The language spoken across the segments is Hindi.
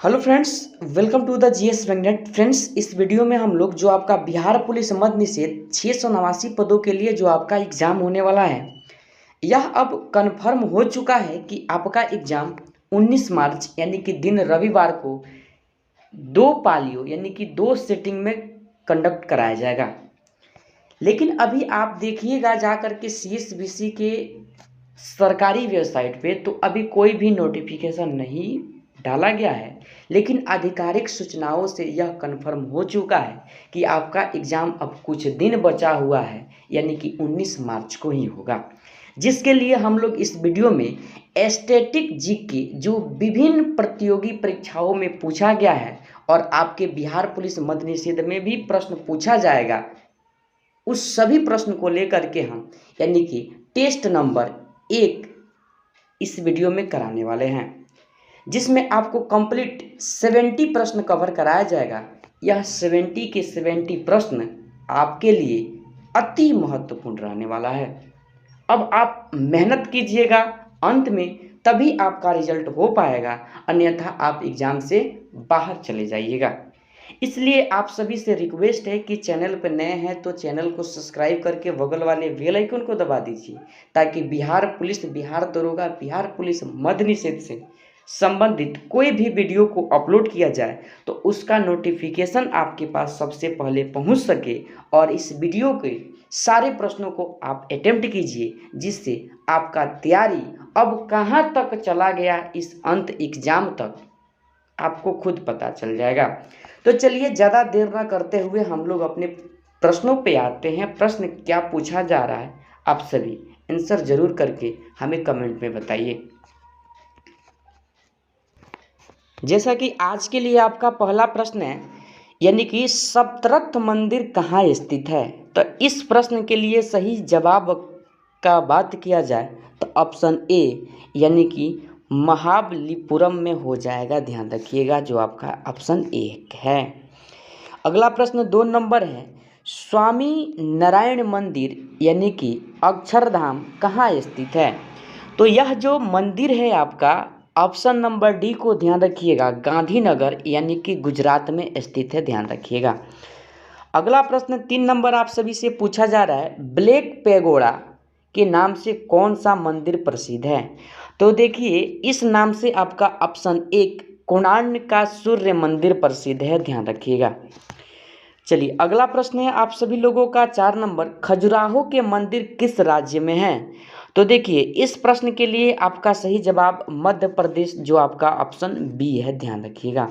Hello friends, welcome to the GS वेंगनेट। फ्रेंड्स, इस वीडियो में हम लोग जो आपका बिहार पुलिस मद निषेध 689 पदों के लिए जो आपका एग्ज़ाम होने वाला है, यह अब कंफर्म हो चुका है कि आपका एग्ज़ाम 19 मार्च यानी कि दिन रविवार को दो पालियों यानी कि दो सेटिंग में कंडक्ट कराया जाएगा। लेकिन अभी आप देखिएगा जा कर के CSBC के सरकारी वेबसाइट पे तो अभी कोई भी नोटिफिकेशन नहीं डाला गया है, लेकिन आधिकारिक सूचनाओं से यह कंफर्म हो चुका है कि आपका एग्ज़ाम अब कुछ दिन बचा हुआ है, यानी कि 19 मार्च को ही होगा। जिसके लिए हम लोग इस वीडियो में स्टैटिक जीके जो विभिन्न प्रतियोगी परीक्षाओं में पूछा गया है और आपके बिहार पुलिस मद निषेध में भी प्रश्न पूछा जाएगा, उस सभी प्रश्न को लेकर के हम यानी कि टेस्ट नंबर 1 इस वीडियो में कराने वाले हैं, जिसमें आपको कंप्लीट 70 प्रश्न कवर कराया जाएगा। यह 70 के 70 प्रश्न आपके लिए अति महत्वपूर्ण रहने वाला है। अब आप मेहनत कीजिएगा, अंत में तभी आपका रिजल्ट हो पाएगा, अन्यथा आप एग्ज़ाम से बाहर चले जाइएगा। इसलिए आप सभी से रिक्वेस्ट है कि चैनल पर नए हैं तो चैनल को सब्सक्राइब करके बगल वाले बेल आइकन को दबा दीजिए, ताकि बिहार पुलिस, बिहार दरोगा, बिहार पुलिस मद निषेध से संबंधित कोई भी वीडियो को अपलोड किया जाए तो उसका नोटिफिकेशन आपके पास सबसे पहले पहुंच सके और इस वीडियो के सारे प्रश्नों को आप अटेम्प्ट कीजिए, जिससे आपका तैयारी अब कहां तक चला गया इस अंत एग्ज़ाम तक आपको खुद पता चल जाएगा। तो चलिए ज़्यादा देर ना करते हुए हम लोग अपने प्रश्नों पे आते हैं। प्रश्न क्या पूछा जा रहा है, आप सभी आंसर जरूर करके हमें कमेंट में बताइए। जैसा कि आज के लिए आपका पहला प्रश्न है, यानी कि सप्तरथ मंदिर कहाँ स्थित है। तो इस प्रश्न के लिए सही जवाब का बात किया जाए तो ऑप्शन ए यानी कि महाबलीपुरम में हो जाएगा। ध्यान रखिएगा, जो आपका ऑप्शन ए है। अगला प्रश्न 2 नंबर है, स्वामी नारायण मंदिर यानी कि अक्षरधाम कहाँ स्थित है। तो यह जो मंदिर है आपका, ऑप्शन नंबर डी को ध्यान रखिएगा, गांधीनगर यानी कि गुजरात में स्थित है। ध्यान रखिएगा। अगला प्रश्न 3 नंबर आप सभी से पूछा जा रहा है, ब्लैक पैगोडा के नाम से कौन सा मंदिर प्रसिद्ध है। तो देखिए, इस नाम से आपका ऑप्शन 1 कोणार्क का सूर्य मंदिर प्रसिद्ध है। ध्यान रखिएगा। चलिए अगला प्रश्न है आप सभी लोगों का 4 नंबर, खजुराहो के मंदिर किस राज्य में है। तो देखिए, इस प्रश्न के लिए आपका सही जवाब मध्य प्रदेश, जो आपका ऑप्शन बी है। ध्यान रखिएगा।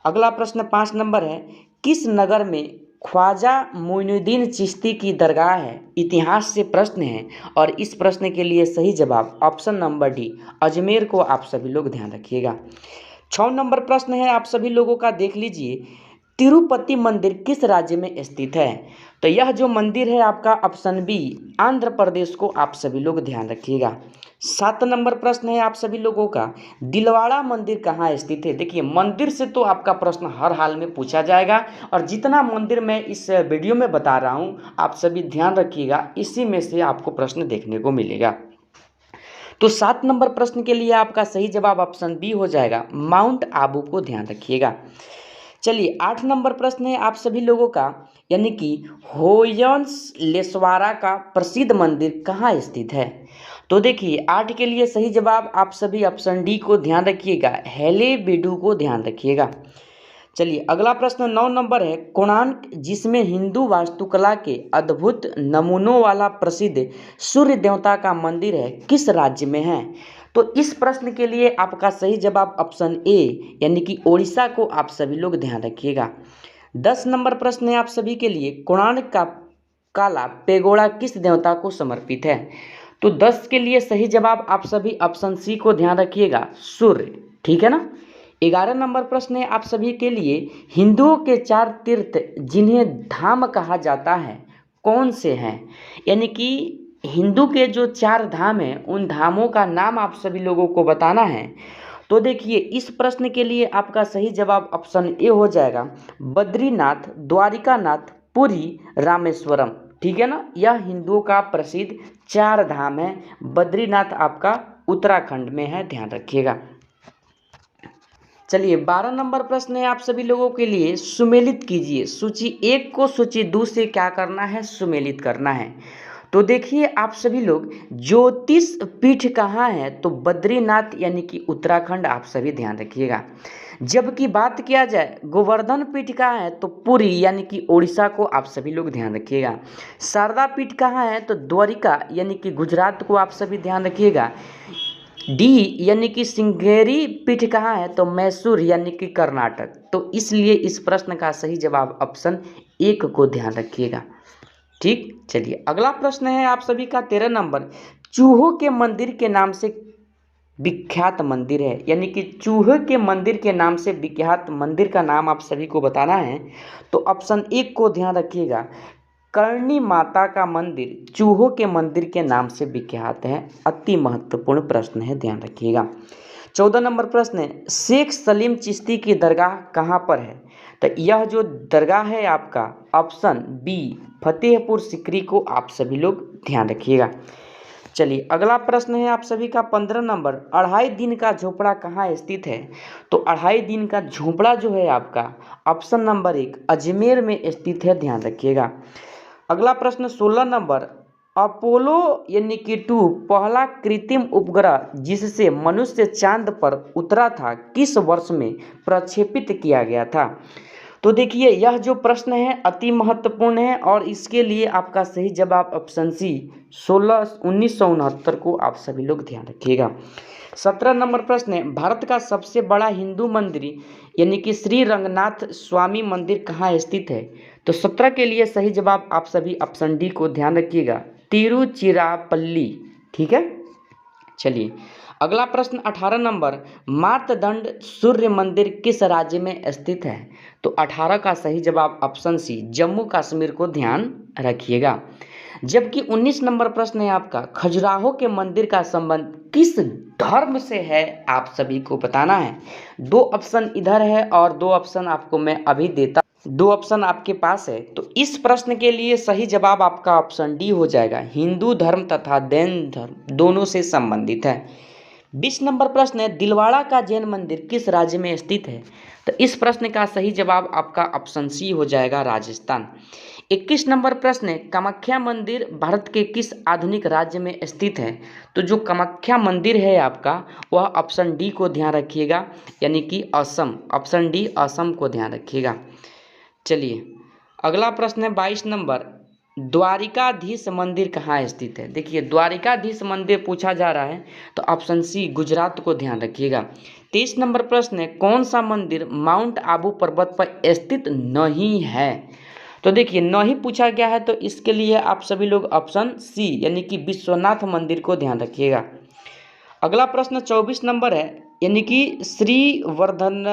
अगला प्रश्न 5 नंबर है, किस नगर में ख्वाजा मोइनुद्दीन चिश्ती की दरगाह है। इतिहास से प्रश्न है और इस प्रश्न के लिए सही जवाब ऑप्शन नंबर डी अजमेर को आप सभी लोग ध्यान रखिएगा। 6 नंबर प्रश्न है आप सभी लोगों का, देख लीजिए, तिरुपति मंदिर किस राज्य में स्थित है। तो यह जो मंदिर है आपका ऑप्शन बी आंध्र प्रदेश को आप सभी लोग ध्यान रखिएगा। 7 नंबर प्रश्न है आप सभी लोगों का, दिलवाड़ा मंदिर कहाँ स्थित है। देखिए, मंदिर से तो आपका प्रश्न हर हाल में पूछा जाएगा और जितना मंदिर मैं इस वीडियो में बता रहा हूँ आप सभी ध्यान रखिएगा, इसी में से आपको प्रश्न देखने को मिलेगा। तो 7 नंबर प्रश्न के लिए आपका सही जवाब ऑप्शन बी हो जाएगा, माउंट आबू को ध्यान रखिएगा। चलिए 8 नंबर प्रश्न है आप सभी लोगों का, यानी कि होयसलेश्वरा का प्रसिद्ध मंदिर कहाँ स्थित है। तो देखिए, 8 के लिए सही जवाब आप सभी ऑप्शन डी को ध्यान रखिएगा, हेलेबीडु को ध्यान रखिएगा। चलिए अगला प्रश्न 9 नंबर है, कोणार्क जिसमें हिंदू वास्तुकला के अद्भुत नमूनों वाला प्रसिद्ध सूर्य देवता का मंदिर है, किस राज्य में है। तो इस प्रश्न के लिए आपका सही जवाब ऑप्शन ए यानी कि ओडिशा को आप सभी लोग ध्यान रखिएगा। 10 नंबर प्रश्न है आप सभी के लिए, कोणार्क का काला पेगोड़ा किस देवता को समर्पित है। तो 10 के लिए सही जवाब आप सभी ऑप्शन सी को ध्यान रखिएगा, सूर्य। ठीक है ना। 11 नंबर प्रश्न है आप सभी के लिए, हिंदुओं के 4 तीर्थ जिन्हें धाम कहा जाता है कौन से हैं। यानी कि हिंदू के जो 4 धाम हैं उन धामों का नाम आप सभी लोगों को बताना है। तो देखिए, इस प्रश्न के लिए आपका सही जवाब ऑप्शन ए हो जाएगा, बद्रीनाथ, द्वारिकानाथ, पुरी, रामेश्वरम। ठीक है ना। यह हिंदुओं का प्रसिद्ध 4 धाम है। बद्रीनाथ आपका उत्तराखंड में है, ध्यान रखिएगा। चलिए 12 नंबर प्रश्न है आप सभी लोगों के लिए, सुमेलित कीजिए। सूची 1 को सूची 2 से क्या करना है, सुमेलित करना है। तो देखिए आप सभी लोग, ज्योतिष पीठ कहाँ है, तो बद्रीनाथ यानी कि उत्तराखंड, आप सभी ध्यान रखिएगा। जबकि बात किया जाए गोवर्धन पीठ कहाँ है, तो पुरी यानी कि उड़ीसा को, आप सभी लोग ध्यान रखिएगा। शारदा पीठ कहाँ है, तो द्वारिका यानी कि गुजरात को, आप सभी ध्यान रखिएगा। डी यानी कि सिंगेरी पीठ कहाँ है, तो मैसूर यानी कि कर्नाटक। तो इसलिए इस प्रश्न का सही जवाब ऑप्शन 1 को ध्यान रखिएगा। ठीक, चलिए अगला प्रश्न है आप सभी का 13 नंबर, चूहों के मंदिर के नाम से विख्यात मंदिर है, यानी कि चूहे के मंदिर के नाम से विख्यात मंदिर का नाम आप सभी को बताना है। तो ऑप्शन 1 को ध्यान रखिएगा, करणी माता का मंदिर चूहों के मंदिर के नाम से विख्यात है। अति महत्वपूर्ण प्रश्न है, ध्यान रखिएगा। 14 नंबर प्रश्न है, शेख सलीम चिश्ती की दरगाह कहाँ पर है, तो यह जो दरगाह है आपका, ऑप्शन बी फतेहपुर सिकरी को, आप सभी लोग ध्यान रखिएगा। चलिए अगला प्रश्न है आप सभी का 15 नंबर, अढ़ाई दिन का झोपड़ा कहाँ स्थित है, तो अढ़ाई दिन का झोपड़ा जो है आपका, ऑप्शन नंबर 1 अजमेर में स्थित है, ध्यान रखिएगा। अगला प्रश्न 16 नंबर, अपोलो यानी कि 2 पहला कृत्रिम उपग्रह जिससे मनुष्य चांद पर उतरा था, किस वर्ष में प्रक्षेपित किया गया था। तो देखिए यह जो प्रश्न है अति महत्वपूर्ण है, और इसके लिए आपका सही जवाब ऑप्शन सी 1969 को, आप सभी लोग ध्यान रखिएगा। 17 नंबर प्रश्न है, भारत का सबसे बड़ा हिंदू मंदिर यानी कि श्री रंगनाथ स्वामी मंदिर कहाँ स्थित है, तो 17 के लिए सही जवाब आप सभी ऑप्शन डी को ध्यान रखिएगा, तिरुचिरापल्ली। ठीक है, चलिए अगला प्रश्न 18 नंबर, मार्तंड सूर्य मंदिर किस राज्य में स्थित है, तो 18 का सही जवाब ऑप्शन सी जम्मू कश्मीर को, ध्यान रखिएगा। जबकि 19 नंबर प्रश्न है आपका, खजुराहो के मंदिर का संबंध किस धर्म से है, आप सभी को बताना है। 2 ऑप्शन इधर है और 2 ऑप्शन आपको मैं अभी देता, 2 ऑप्शन आपके पास है। तो इस प्रश्न के लिए सही जवाब आपका ऑप्शन डी हो जाएगा, हिंदू धर्म तथा जैन धर्म दोनों से संबंधित है। 20 नंबर प्रश्न है, दिलवाड़ा का जैन मंदिर किस राज्य में स्थित है, तो इस प्रश्न का सही जवाब आपका ऑप्शन सी हो जाएगा, राजस्थान। 21 नंबर प्रश्न है, कामाख्या मंदिर भारत के किस आधुनिक राज्य में स्थित है, तो जो कामाख्या मंदिर है आपका, वह ऑप्शन डी को ध्यान रखिएगा, यानी कि असम, ऑप्शन डी असम को ध्यान रखिएगा। चलिए अगला प्रश्न है 22 नंबर, द्वारिकाधीश मंदिर कहाँ स्थित है। देखिए द्वारिकाधीश मंदिर पूछा जा रहा है, तो ऑप्शन सी गुजरात को ध्यान रखिएगा। 23 नंबर प्रश्न है, कौन सा मंदिर माउंट आबू पर्वत पर स्थित नहीं है, तो देखिए नहीं पूछा गया है, तो इसके लिए आप सभी लोग ऑप्शन सी यानी कि विश्वनाथ मंदिर को ध्यान रखिएगा। अगला प्रश्न 24 नंबर है, यानी कि श्री वर्धन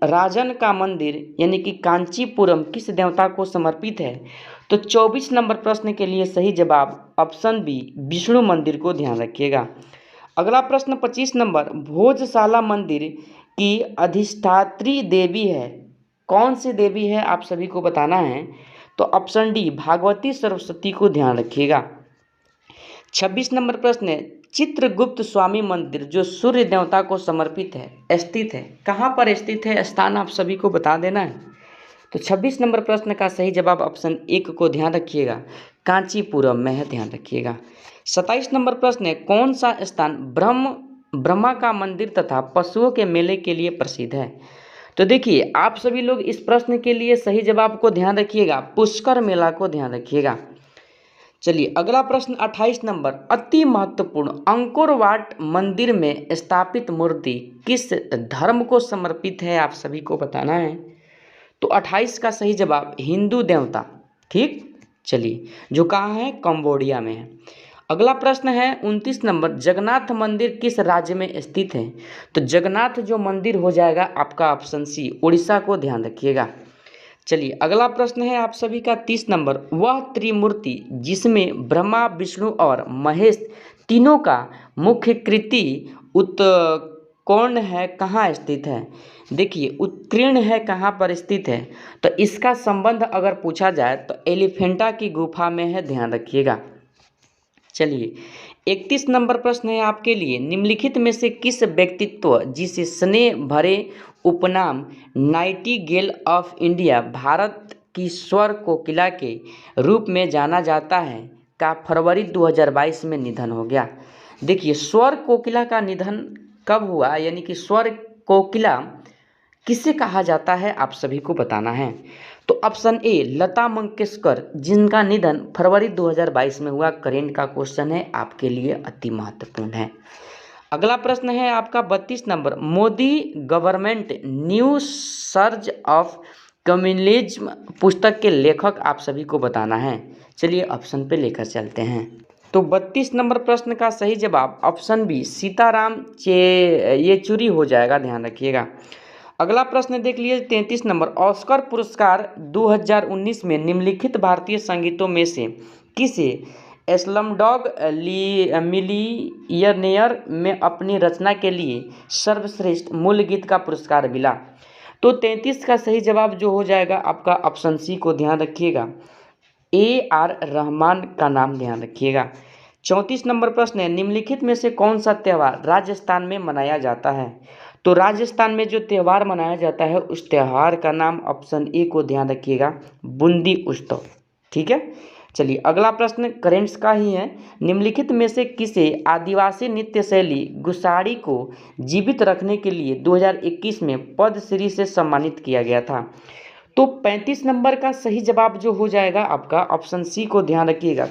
राजन का मंदिर यानी कि कांचीपुरम किस देवता को समर्पित है, तो 24 नंबर प्रश्न के लिए सही जवाब ऑप्शन बी विष्णु मंदिर को, ध्यान रखिएगा। अगला प्रश्न 25 नंबर, भोजशाला मंदिर की अधिष्ठात्री देवी है, कौन सी देवी है, आप सभी को बताना है। तो ऑप्शन डी भागवती सरस्वती को, ध्यान रखिएगा। 26 नंबर प्रश्न है, चित्रगुप्त स्वामी मंदिर जो सूर्य देवता को समर्पित है स्थित है, कहाँ पर स्थित है, स्थान आप सभी को बता देना है। तो 26 नंबर प्रश्न का सही जवाब ऑप्शन 1 को ध्यान रखिएगा, कांचीपुरम में है, ध्यान रखिएगा। 27 नंबर प्रश्न है, कौन सा स्थान ब्रह्मा का मंदिर तथा पशुओं के मेले के लिए प्रसिद्ध है, तो देखिए आप सभी लोग इस प्रश्न के लिए सही जवाब को ध्यान रखिएगा, पुष्कर मेला को ध्यान रखिएगा। चलिए अगला प्रश्न 28 नंबर, अति महत्वपूर्ण, अंकोर वाट मंदिर में स्थापित मूर्ति किस धर्म को समर्पित है, आप सभी को बताना है। तो 28 का सही जवाब हिंदू देवता। ठीक, चलिए जो कहाँ है, कंबोडिया में है। अगला प्रश्न है 29 नंबर, जगन्नाथ मंदिर किस राज्य में स्थित है, तो जगन्नाथ जो मंदिर हो जाएगा आपका ऑप्शन सी उड़ीसा को, ध्यान रखिएगा। चलिए अगला प्रश्न है आप सभी का 30 नंबर, वह त्रिमूर्ति जिसमें ब्रह्मा विष्णु और महेश तीनों का मुख्य कृति उत्कीर्ण है कहाँ स्थित है, देखिए उत्कीर्ण है कहाँ पर स्थित है, तो इसका संबंध अगर पूछा जाए तो एलिफेंटा की गुफा में है, ध्यान रखिएगा। चलिए 31 नंबर प्रश्न है आपके लिए, निम्नलिखित में से किस व्यक्तित्व जिसे स्नेह भरे उपनाम नाइटिंगेल ऑफ इंडिया, भारत की स्वर कोकिला के रूप में जाना जाता है, का फरवरी 2022 में निधन हो गया। देखिए, स्वर कोकिला का निधन कब हुआ, यानी कि स्वर कोकिला किसे कहा जाता है, आप सभी को बताना है। तो ऑप्शन ए लता मंगेशकर, जिनका निधन फरवरी 2022 में हुआ। करेंट का क्वेश्चन है, आपके लिए अति महत्वपूर्ण है। अगला प्रश्न है आपका 32 number, Modi government new surge of communism पुस्तक के लेखक आप सभी को बताना है। चलिए ऑप्शन पे लेकर चलते हैं। तो 32 नंबर प्रश्न का सही जवाब ऑप्शन बी सीताराम येचुरी हो जाएगा, ध्यान रखिएगा। अगला प्रश्न देख लीजिए 33 नंबर, ऑस्कर पुरस्कार 2019 में निम्नलिखित भारतीय संगीतों में से किसे स्लमडॉग मिलियनेयर में अपनी रचना के लिए सर्वश्रेष्ठ मूल गीत का पुरस्कार मिला। तो 33 का सही जवाब जो हो जाएगा आपका ऑप्शन सी को ध्यान रखिएगा, AR रहमान का नाम ध्यान रखिएगा। 34 नंबर प्रश्न है, निम्नलिखित में से कौन सा त्यौहार राजस्थान में मनाया जाता है। तो राजस्थान में जो त्यौहार मनाया जाता है उस त्यौहार का नाम ऑप्शन ए को ध्यान रखिएगा, बूंदी उत्सव। ठीक है, चलिए अगला प्रश्न करेंट्स का ही है, निम्नलिखित में से किसे आदिवासी नृत्य शैली गुसाड़ी को जीवित रखने के लिए 2021 में पद्मश्री से सम्मानित किया गया था। तो 35 नंबर का सही जवाब जो हो जाएगा आपका ऑप्शन सी को ध्यान रखिएगा,